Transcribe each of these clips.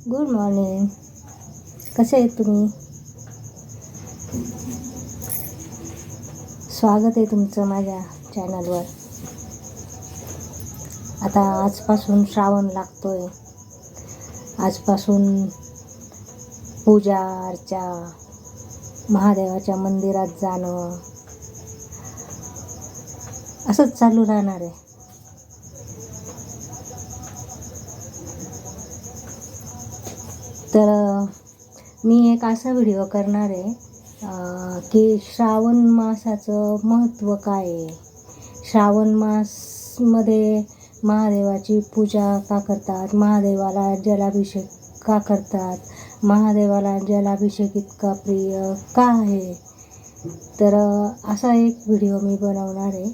Good morning. कसे आहेत तुम्ही? स्वागत आहे तुमचं माझ्या चॅनलवर. आता आजपासून श्रावण लागतोय. आजपासून पूजा अर्चा, महादेवाच्या मंदिरात जाणं असंच चालू राहणार आहे. तर मी एक असा व्हिडिओ करणार आहे की श्रावण मासाचं महत्त्व काय आहे. श्रावण मासमध्ये महादेवाची पूजा का करतात, महादेवाला जलाभिषेक का करतात, महादेवाला जलाभिषेक इतका प्रिय का आहे. तर असा एक व्हिडिओ मी बनवणार आहे.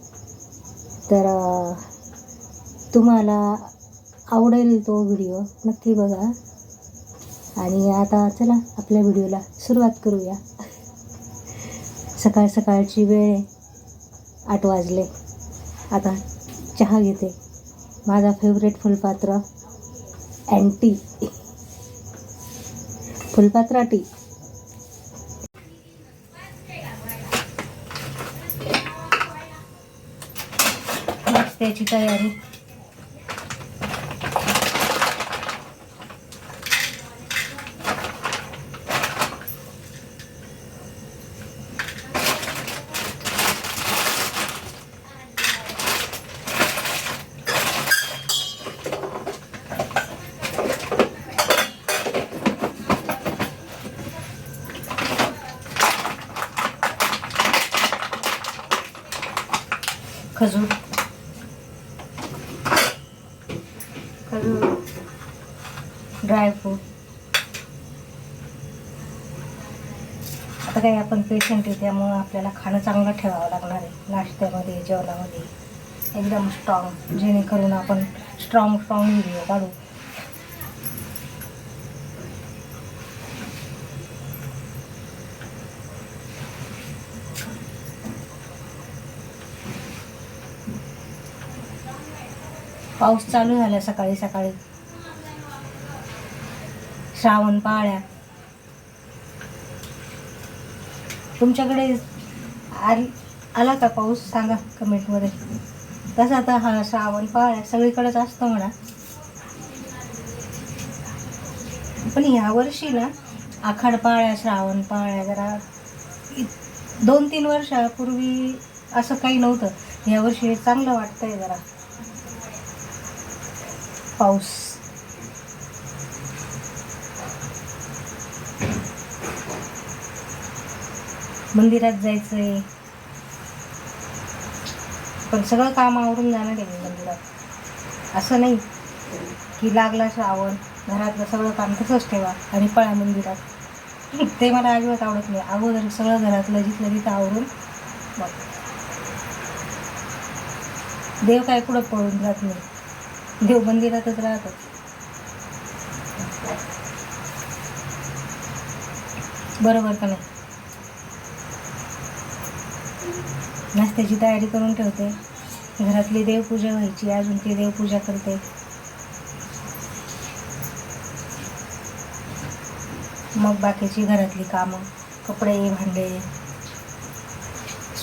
तर तुम्हाला आवडेल तो व्हिडिओ, नक्की बघा. आणि आता चला आपल्या व्हिडिओला सुरुवात करूया. सकाळ सकाळची वेळ आहे, 8 वाजले. आता चहा घेते. माझा फेवरेट फुलपात्र अँड टी, फुलपात्रा टी. नाश्त्याची तयारी. खजूर ड्रायफ्रूट. आता काही आपण पेशंट आहे, त्यामुळं आपल्याला खाणं चांगलं ठेवावं लागणार आहे. नाश्त्यामध्ये, जेवणामध्ये एकदम स्ट्रॉंग, जेणेकरून आपण स्ट्रॉंग व्हिडिओ काढू. पाऊस चालू झाला सकाळी सकाळी. श्रावण पाळ्या तुमच्याकडे आला का पाऊस? सांगा कमेंटमध्ये. तसा आता हा श्रावण पाळ्या सगळीकडेच असतं म्हणा, पण ह्या वर्षी ना आखाड पाळ्या, श्रावण पाळ्या जरा 2-3 वर्षापूर्वी असं काही नव्हतं. ह्या वर्षी चांगलं वाटतंय जरा पाऊस. मंदिरात जायचंय, पण सगळं काम आवरून जाणार आहे मी मंदिरात. असं नाही की लागला श्रावण घरातलं सगळं काम तसंच ठेवा आणि पळा मंदिरात. ते मला अजिबात आवडत नाही. अगोदर सगळं घरातलं जिथलं तिथं आवरून बघ. देव काय कुठं पळून जात नाही, देव मंदिरातच राहतात. बरोबर का नाही? नाश्त्याची तयारी करून ठेवते. घरातली देवपूजा व्हायची, अजून ती देवपूजा करते. मग बाकीची घरातली कामं, कपडे, भांडे,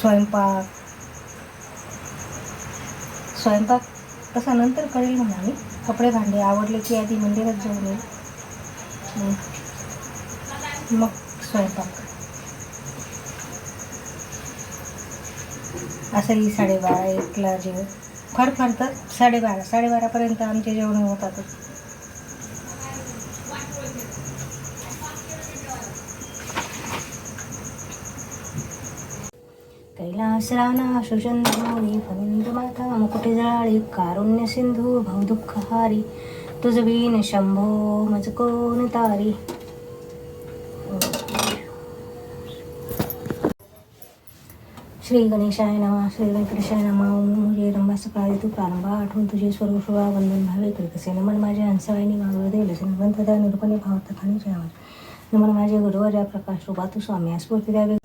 स्वयंपाक तसा नंतर करेल म्हणा मी. कपडे भांडे आवडले की आधी मंदिरात जाऊन येईल, मग स्वयंपाक. असंही 12:30-1ला जेवण, फार तर 12:30-12:30पर्यंत आमचे जेवण होतातच. कैलासराना सुचंद्रोणी फनिंदु माता मुकुटे जाळी कारुण्य सिंधू भवदुःखहारी तुझ बीन शंभो मज कोण तारी. श्री गणेशाय नमः. श्री व्यंकटेशाय नमः. मुझे रंभा सकाळी तू प्रारंभ आठवून तुझे सर्व सोळा वंदन भावे कसे. नमन माझे हंसवाहिनी मागवे देवलसे निबंधदा निरूपणे भावतखानीचे आवाज. नमन माझे गुरुवर्या प्रकाश रूपा तू स्वामी स्फूर्ती द्यावे.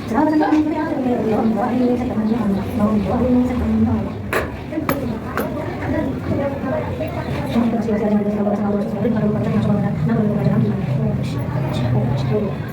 Terima kasih.